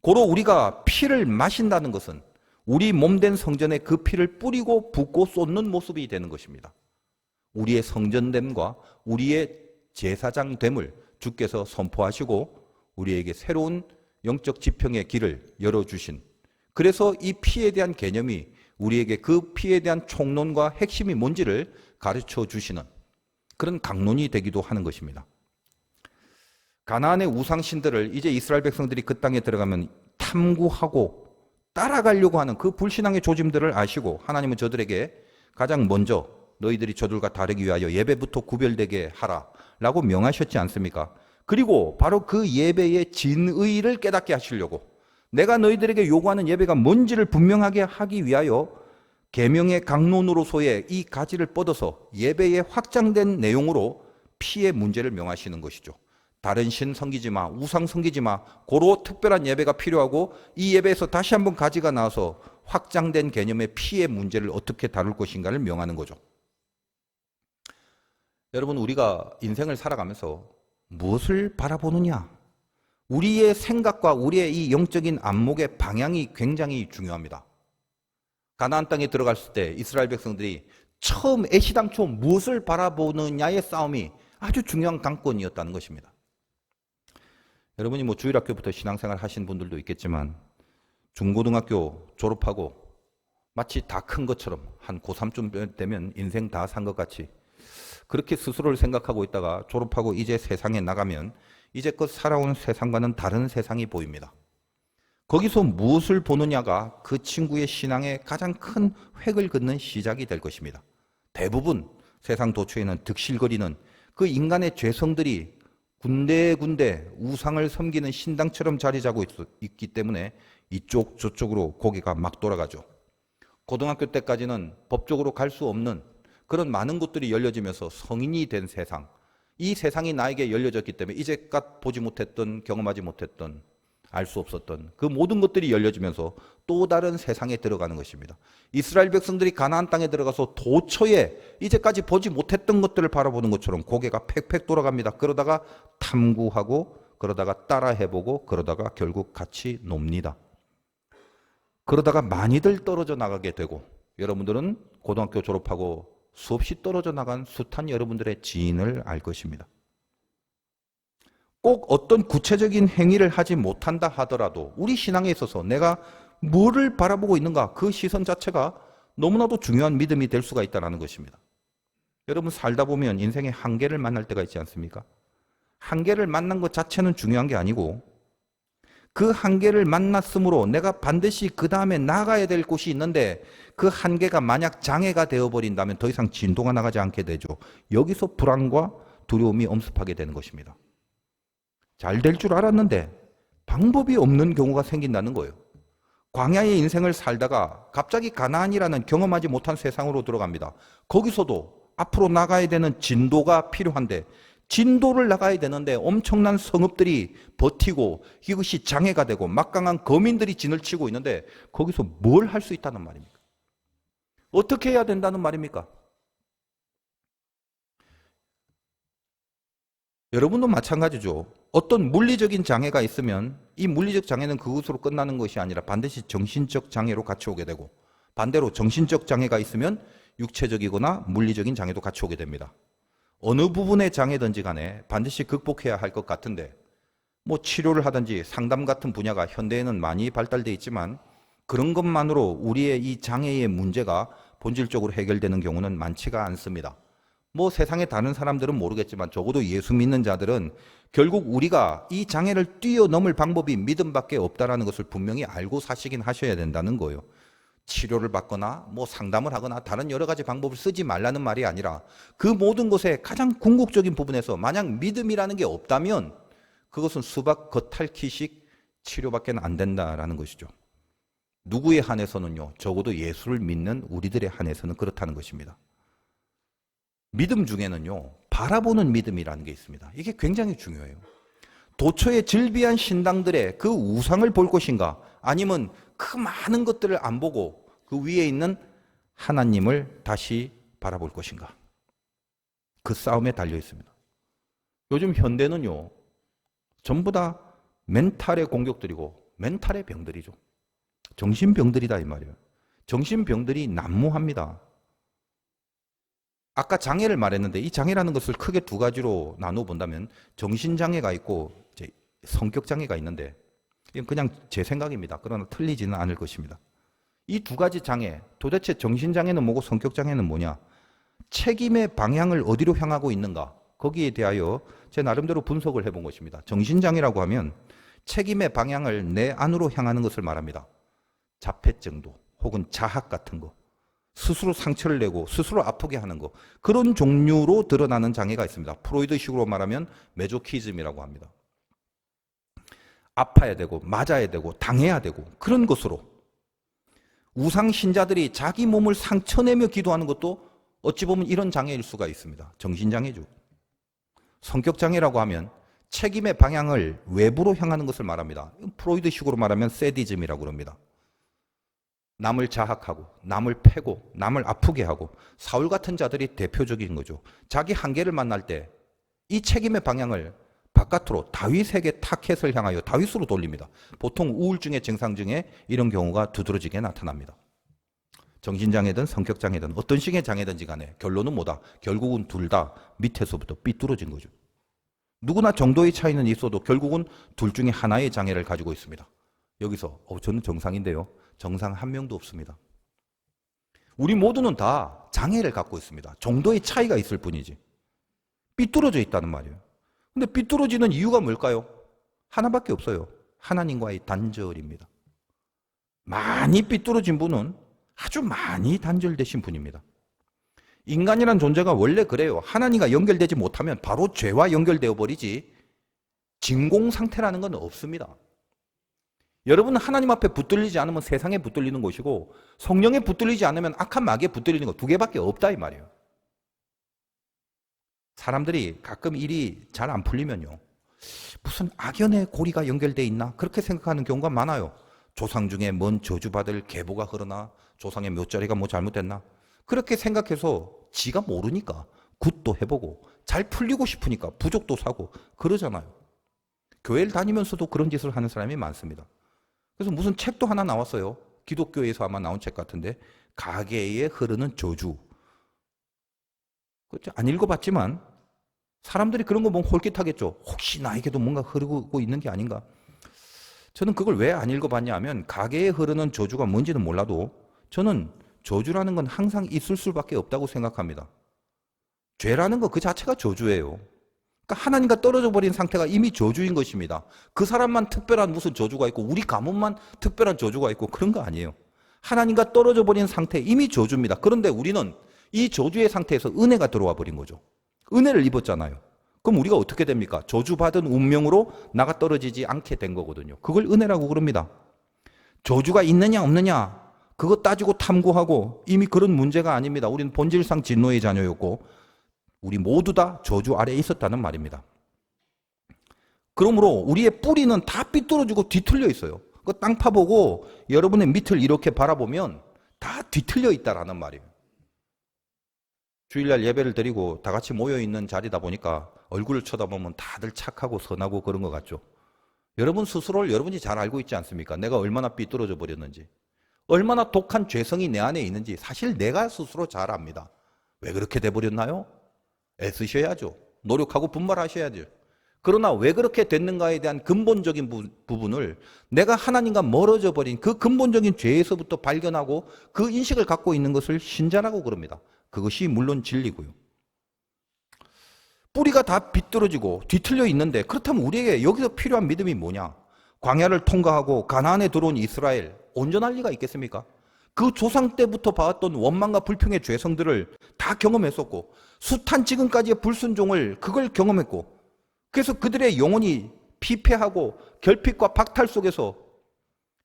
고로 우리가 피를 마신다는 것은 우리 몸된 성전에 그 피를 뿌리고 붓고 쏟는 모습이 되는 것입니다. 우리의 성전됨과 우리의 제사장됨을 주께서 선포하시고 우리에게 새로운 영적 지평의 길을 열어주신, 그래서 이 피에 대한 개념이 우리에게 그 피에 대한 총론과 핵심이 뭔지를 가르쳐 주시는 그런 강론이 되기도 하는 것입니다. 가나안의 우상신들을 이제 이스라엘 백성들이 그 땅에 들어가면 탐구하고 따라가려고 하는 그 불신앙의 조짐들을 아시고 하나님은 저들에게 가장 먼저 너희들이 저들과 다르기 위하여 예배부터 구별되게 하라 라고 명하셨지 않습니까? 그리고 바로 그 예배의 진의를 깨닫게 하시려고, 내가 너희들에게 요구하는 예배가 뭔지를 분명하게 하기 위하여 계명의 강론으로서의 이 가지를 뻗어서 예배의 확장된 내용으로 피의 문제를 명하시는 것이죠. 다른 신 섬기지 마, 우상 섬기지 마, 고로 특별한 예배가 필요하고 이 예배에서 다시 한번 가지가 나와서 확장된 개념의 피의 문제를 어떻게 다룰 것인가를 명하는 거죠. 여러분, 우리가 인생을 살아가면서 무엇을 바라보느냐, 우리의 생각과 우리의 이 영적인 안목의 방향이 굉장히 중요합니다. 가나안 땅에 들어갔을 때 이스라엘 백성들이 처음 애시당초 무엇을 바라보느냐의 싸움이 아주 중요한 강권이었다는 것입니다. 여러분이 주일학교부터 신앙생활 하신 분들도 있겠지만 중고등학교 졸업하고 마치 다 큰 것처럼 한 고3쯤 되면 인생 다 산 것 같이 그렇게 스스로를 생각하고 있다가 졸업하고 이제 세상에 나가면 이제껏 살아온 세상과는 다른 세상이 보입니다. 거기서 무엇을 보느냐가 그 친구의 신앙의 가장 큰 획을 긋는 시작이 될 것입니다. 대부분 세상 도처에는 득실거리는 그 인간의 죄성들이 군데군데 우상을 섬기는 신당처럼 자리 잡고 있기 때문에 이쪽 저쪽으로 고개가 막 돌아가죠. 고등학교 때까지는 법적으로 갈 수 없는 그런 많은 곳들이 열려지면서 성인이 된 세상, 이 세상이 나에게 열려졌기 때문에 이제껏 보지 못했던, 경험하지 못했던, 알 수 없었던 그 모든 것들이 열려지면서 또 다른 세상에 들어가는 것입니다. 이스라엘 백성들이 가나안 땅에 들어가서 도처에 이제까지 보지 못했던 것들을 바라보는 것처럼 고개가 팩팩 돌아갑니다. 그러다가 탐구하고 그러다가 따라해보고 그러다가 결국 같이 놉니다. 그러다가 많이들 떨어져 나가게 되고 여러분들은 고등학교 졸업하고 수없이 떨어져 나간 숱한 여러분들의 지인을 알 것입니다. 꼭 어떤 구체적인 행위를 하지 못한다 하더라도 우리 신앙에 있어서 내가 뭐를 바라보고 있는가 그 시선 자체가 너무나도 중요한 믿음이 될 수가 있다는 것입니다. 여러분 살다 보면 인생에 한계를 만날 때가 있지 않습니까? 한계를 만난 것 자체는 중요한 게 아니고 그 한계를 만났으므로 내가 반드시 그 다음에 나가야 될 곳이 있는데 그 한계가 만약 장애가 되어버린다면 더 이상 진도가 나가지 않게 되죠. 여기서 불안과 두려움이 엄습하게 되는 것입니다. 잘 될 줄 알았는데 방법이 없는 경우가 생긴다는 거예요. 광야의 인생을 살다가 갑자기 가나안이라는 경험하지 못한 세상으로 들어갑니다. 거기서도 앞으로 나가야 되는 진도가 필요한데 진도를 나가야 되는데 엄청난 성읍들이 버티고 이것이 장애가 되고 막강한 거민들이 진을 치고 있는데 거기서 뭘 할 수 있다는 말입니까? 어떻게 해야 된다는 말입니까? 여러분도 마찬가지죠. 어떤 물리적인 장애가 있으면 이 물리적 장애는 그것으로 끝나는 것이 아니라 반드시 정신적 장애로 같이 오게 되고 반대로 정신적 장애가 있으면 육체적이거나 물리적인 장애도 같이 오게 됩니다. 어느 부분의 장애든지 간에 반드시 극복해야 할 것 같은데 뭐 치료를 하든지 상담 같은 분야가 현대에는 많이 발달되어 있지만 그런 것만으로 우리의 이 장애의 문제가 본질적으로 해결되는 경우는 많지가 않습니다. 뭐 세상의 다른 사람들은 모르겠지만 적어도 예수 믿는 자들은 결국 우리가 이 장애를 뛰어넘을 방법이 믿음밖에 없다라는 것을 분명히 알고 사시긴 하셔야 된다는 거예요. 치료를 받거나 뭐 상담을 하거나 다른 여러 가지 방법을 쓰지 말라는 말이 아니라 그 모든 것의 가장 궁극적인 부분에서 만약 믿음이라는 게 없다면 그것은 수박 겉핥기식 치료밖에 안 된다라는 것이죠. 누구에 한해서는요, 적어도 예수를 믿는 우리들에 한해서는 그렇다는 것입니다. 믿음 중에는요, 바라보는 믿음이라는 게 있습니다. 이게 굉장히 중요해요. 도처의 즐비한 신당들의 그 우상을 볼 것인가, 아니면 그 많은 것들을 안 보고 그 위에 있는 하나님을 다시 바라볼 것인가. 그 싸움에 달려 있습니다. 요즘 현대는요, 전부 다 멘탈의 공격들이고 멘탈의 병들이죠. 정신병들이다 이 말이에요. 정신병들이 난무합니다. 아까 장애를 말했는데 이 장애라는 것을 크게 두 가지로 나누어 본다면 정신장애가 있고 이제 성격장애가 있는데 이건 그냥 제 생각입니다. 그러나 틀리지는 않을 것입니다. 이 두 가지 장애, 도대체 정신장애는 뭐고 성격장애는 뭐냐? 책임의 방향을 어디로 향하고 있는가? 거기에 대하여 제 나름대로 분석을 해본 것입니다. 정신장애라고 하면 책임의 방향을 내 안으로 향하는 것을 말합니다. 자폐증도 혹은 자학 같은 거. 스스로 상처를 내고 스스로 아프게 하는 거. 그런 종류로 드러나는 장애가 있습니다. 프로이드식으로 말하면 메조키즘이라고 합니다. 아파야 되고 맞아야 되고 당해야 되고 그런 것으로 우상 신자들이 자기 몸을 상처내며 기도하는 것도 어찌 보면 이런 장애일 수가 있습니다. 정신장애죠. 성격장애라고 하면 책임의 방향을 외부로 향하는 것을 말합니다. 프로이드식으로 말하면 세디즘이라고 합니다. 남을 자학하고 남을 패고 남을 아프게 하고 사울 같은 자들이 대표적인 거죠. 자기 한계를 만날 때 이 책임의 방향을 바깥으로 다윗에게 타켓을 향하여 다윗으로 돌립니다. 보통 우울증의 증상 중에 이런 경우가 두드러지게 나타납니다. 정신장애든 성격장애든 어떤 식의 장애든지 간에 결론은 뭐다? 결국은 둘 다 밑에서부터 삐뚤어진 거죠. 누구나 정도의 차이는 있어도 결국은 둘 중에 하나의 장애를 가지고 있습니다. 여기서 저는 정상인데요. 정상 한 명도 없습니다. 우리 모두는 다 장애를 갖고 있습니다. 정도의 차이가 있을 뿐이지. 삐뚤어져 있다는 말이에요. 근데 삐뚤어지는 이유가 뭘까요? 하나밖에 없어요. 하나님과의 단절입니다. 많이 삐뚤어진 분은 아주 많이 단절되신 분입니다. 인간이란 존재가 원래 그래요. 하나님과 연결되지 못하면 바로 죄와 연결되어 버리지 진공 상태라는 건 없습니다. 여러분은 하나님 앞에 붙들리지 않으면 세상에 붙들리는 것이고 성령에 붙들리지 않으면 악한 마귀에 붙들리는 것 두 개밖에 없다 이 말이에요. 사람들이 가끔 일이 잘 안 풀리면요. 무슨 악연의 고리가 연결되어 있나? 그렇게 생각하는 경우가 많아요. 조상 중에 뭔 저주받을 계보가 흐르나? 조상의 묘자리가 뭐 잘못됐나? 그렇게 생각해서 지가 모르니까 굿도 해보고 잘 풀리고 싶으니까 부족도 사고 그러잖아요. 교회를 다니면서도 그런 짓을 하는 사람이 많습니다. 그래서 무슨 책도 하나 나왔어요. 기독교에서 아마 나온 책 같은데 가계에 흐르는 저주. 안 읽어봤지만 사람들이 그런 거 보면 홀깃하겠죠. 혹시 나에게도 뭔가 흐르고 있는 게 아닌가? 저는 그걸 왜 안 읽어봤냐 하면 가계에 흐르는 저주가 뭔지는 몰라도 저는 저주라는 건 항상 있을 수밖에 없다고 생각합니다. 죄라는 거 그 자체가 저주예요. 그러니까 하나님과 떨어져 버린 상태가 이미 저주인 것입니다. 그 사람만 특별한 무슨 저주가 있고 우리 가문만 특별한 저주가 있고 그런 거 아니에요. 하나님과 떨어져 버린 상태 이미 저주입니다. 그런데 우리는 이 저주의 상태에서 은혜가 들어와 버린 거죠. 은혜를 입었잖아요. 그럼 우리가 어떻게 됩니까? 저주받은 운명으로 나가 떨어지지 않게 된 거거든요. 그걸 은혜라고 그럽니다. 저주가 있느냐 없느냐 그거 따지고 탐구하고 이미 그런 문제가 아닙니다. 우리는 본질상 진노의 자녀였고 우리 모두 다 저주 아래에 있었다는 말입니다. 그러므로 우리의 뿌리는 다 삐뚤어지고 뒤틀려 있어요. 그 땅 파보고 여러분의 밑을 이렇게 바라보면 다 뒤틀려 있다라는 말이에요. 주일날 예배를 드리고 다 같이 모여있는 자리다 보니까 얼굴을 쳐다보면 다들 착하고 선하고 그런 것 같죠. 여러분 스스로를 여러분이 잘 알고 있지 않습니까? 내가 얼마나 삐뚤어져 버렸는지, 얼마나 독한 죄성이 내 안에 있는지 사실 내가 스스로 잘 압니다. 왜 그렇게 돼버렸나요? 애쓰셔야죠. 노력하고 분발하셔야죠. 그러나 왜 그렇게 됐는가에 대한 근본적인 부분을 내가 하나님과 멀어져 버린 그 근본적인 죄에서부터 발견하고 그 인식을 갖고 있는 것을 신자라고 그럽니다. 그것이 물론 진리고요. 뿌리가 다 비뚤어지고 뒤틀려 있는데 그렇다면 우리에게 여기서 필요한 믿음이 뭐냐? 광야를 통과하고 가나안에 들어온 이스라엘 온전할 리가 있겠습니까? 그 조상 때부터 봐왔던 원망과 불평의 죄성들을 다 경험했었고 숱한 지금까지의 불순종을 그걸 경험했고 그래서 그들의 영혼이 피폐하고 결핍과 박탈 속에서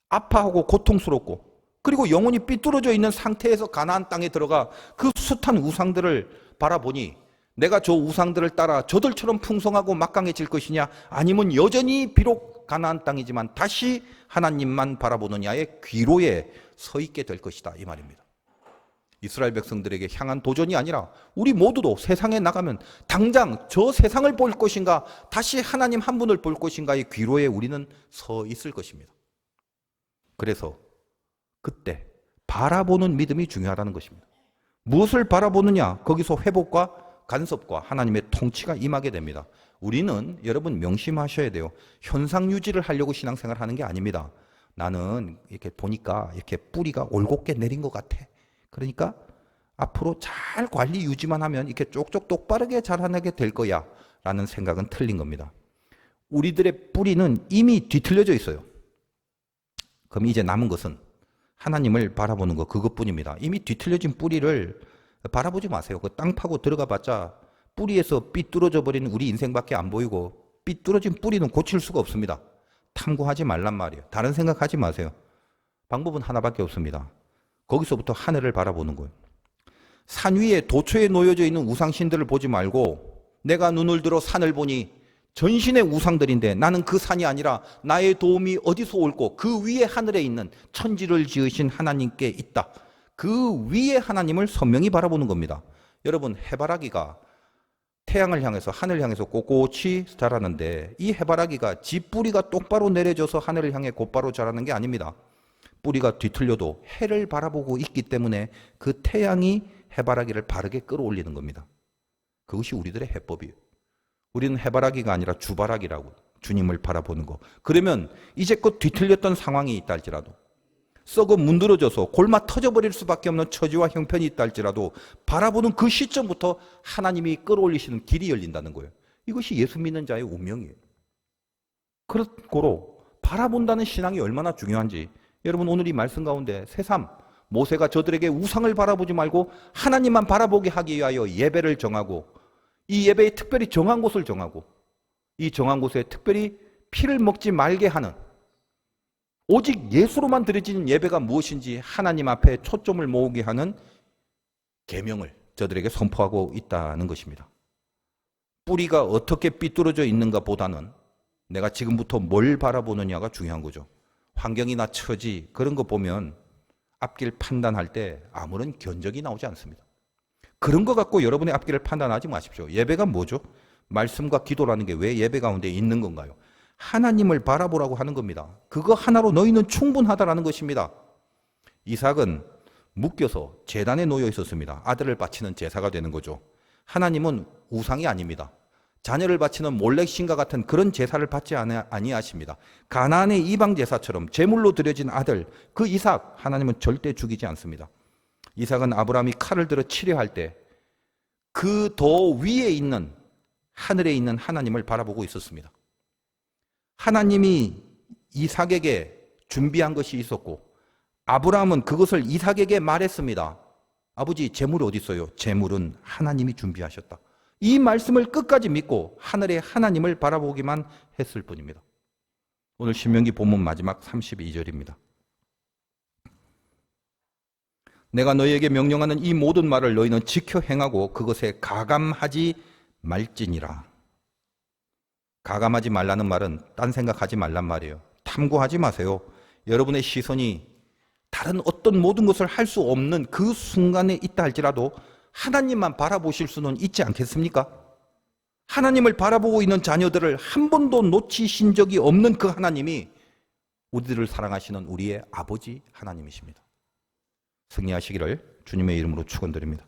아파하고 고통스럽고 그리고 영혼이 삐뚤어져 있는 상태에서 가나안 땅에 들어가 그 숱한 우상들을 바라보니 내가 저 우상들을 따라 저들처럼 풍성하고 막강해질 것이냐 아니면 여전히 비록 가나안 땅이지만 다시 하나님만 바라보느냐의 귀로에 서 있게 될 것이다 이 말입니다. 이스라엘 백성들에게 향한 도전이 아니라 우리 모두도 세상에 나가면 당장 저 세상을 볼 것인가 다시 하나님 한 분을 볼 것인가의 귀로에 우리는 서 있을 것입니다. 그래서 그때 바라보는 믿음이 중요하다는 것입니다. 무엇을 바라보느냐? 거기서 회복과 간섭과 하나님의 통치가 임하게 됩니다. 우리는 여러분 명심하셔야 돼요. 현상 유지를 하려고 신앙생활 하는 게 아닙니다. 나는 이렇게 보니까 이렇게 뿌리가 올곧게 내린 것 같아. 그러니까 앞으로 잘 관리 유지만 하면 이렇게 쪽쪽 똑바르게 자라나게 될 거야 라는 생각은 틀린 겁니다. 우리들의 뿌리는 이미 뒤틀려져 있어요. 그럼 이제 남은 것은 하나님을 바라보는 것 그것뿐입니다. 이미 뒤틀려진 뿌리를 바라보지 마세요. 그 땅 파고 들어가 봤자 뿌리에서 삐뚤어져 버리는 우리 인생밖에 안 보이고 삐뚤어진 뿌리는 고칠 수가 없습니다. 탐구하지 말란 말이에요. 다른 생각하지 마세요. 방법은 하나밖에 없습니다. 거기서부터 하늘을 바라보는 거예요. 산 위에 도처에 놓여져 있는 우상신들을 보지 말고 내가 눈을 들어 산을 보니 전신의 우상들인데 나는 그 산이 아니라 나의 도움이 어디서 올고 그 위에 하늘에 있는 천지를 지으신 하나님께 있다. 그 위에 하나님을 선명히 바라보는 겁니다. 여러분 해바라기가 태양을 향해서 하늘을 향해서 꼿꼿이 자라는데 이 해바라기가 지 뿌리가 똑바로 내려져서 하늘을 향해 곧바로 자라는 게 아닙니다. 뿌리가 뒤틀려도 해를 바라보고 있기 때문에 그 태양이 해바라기를 바르게 끌어올리는 겁니다. 그것이 우리들의 해법이에요. 우리는 해바라기가 아니라 주바라기라고 주님을 바라보는 거. 그러면 이제껏 뒤틀렸던 상황이 있다 할지라도 썩어 문드러져서 골마 터져버릴 수밖에 없는 처지와 형편이 있다 할지라도 바라보는 그 시점부터 하나님이 끌어올리시는 길이 열린다는 거예요. 이것이 예수 믿는 자의 운명이에요. 그렇고로 바라본다는 신앙이 얼마나 중요한지 여러분 오늘 이 말씀 가운데 새삼 모세가 저들에게 우상을 바라보지 말고 하나님만 바라보게 하기 위하여 예배를 정하고 이 예배에 특별히 정한 곳을 정하고 이 정한 곳에 특별히 피를 먹지 말게 하는 오직 예수로만 드려지는 예배가 무엇인지 하나님 앞에 초점을 모으게 하는 계명을 저들에게 선포하고 있다는 것입니다. 뿌리가 어떻게 삐뚤어져 있는가 보다는 내가 지금부터 뭘 바라보느냐가 중요한 거죠. 환경이나 처지 그런 거 보면 앞길 판단할 때 아무런 견적이 나오지 않습니다. 그런 거 갖고 여러분의 앞길을 판단하지 마십시오. 예배가 뭐죠? 말씀과 기도라는 게 왜 예배 가운데 있는 건가요? 하나님을 바라보라고 하는 겁니다. 그거 하나로 너희는 충분하다라는 것입니다. 이삭은 묶여서 제단에 놓여 있었습니다. 아들을 바치는 제사가 되는 거죠. 하나님은 우상이 아닙니다. 자녀를 바치는 몰렉신과 같은 그런 제사를 받지 아니하십니다. 가나안의 이방 제사처럼 제물로 드려진 아들 그 이삭 하나님은 절대 죽이지 않습니다. 이삭은 아브라함이 칼을 들어 치려 할 때 그 더 위에 있는 하늘에 있는 하나님을 바라보고 있었습니다. 하나님이 이삭에게 준비한 것이 있었고 아브라함은 그것을 이삭에게 말했습니다. 아버지 재물이 어디 있어요? 재물은 하나님이 준비하셨다. 이 말씀을 끝까지 믿고 하늘의 하나님을 바라보기만 했을 뿐입니다. 오늘 신명기 본문 마지막 32절입니다. 내가 너희에게 명령하는 이 모든 말을 너희는 지켜 행하고 그것에 가감하지 말지니라. 가감하지 말라는 말은 딴 생각하지 말란 말이에요. 탐구하지 마세요. 여러분의 시선이 다른 어떤 모든 것을 할 수 없는 그 순간에 있다 할지라도 하나님만 바라보실 수는 있지 않겠습니까? 하나님을 바라보고 있는 자녀들을 한 번도 놓치신 적이 없는 그 하나님이 우리들을 사랑하시는 우리의 아버지 하나님이십니다. 승리하시기를 주님의 이름으로 축원드립니다.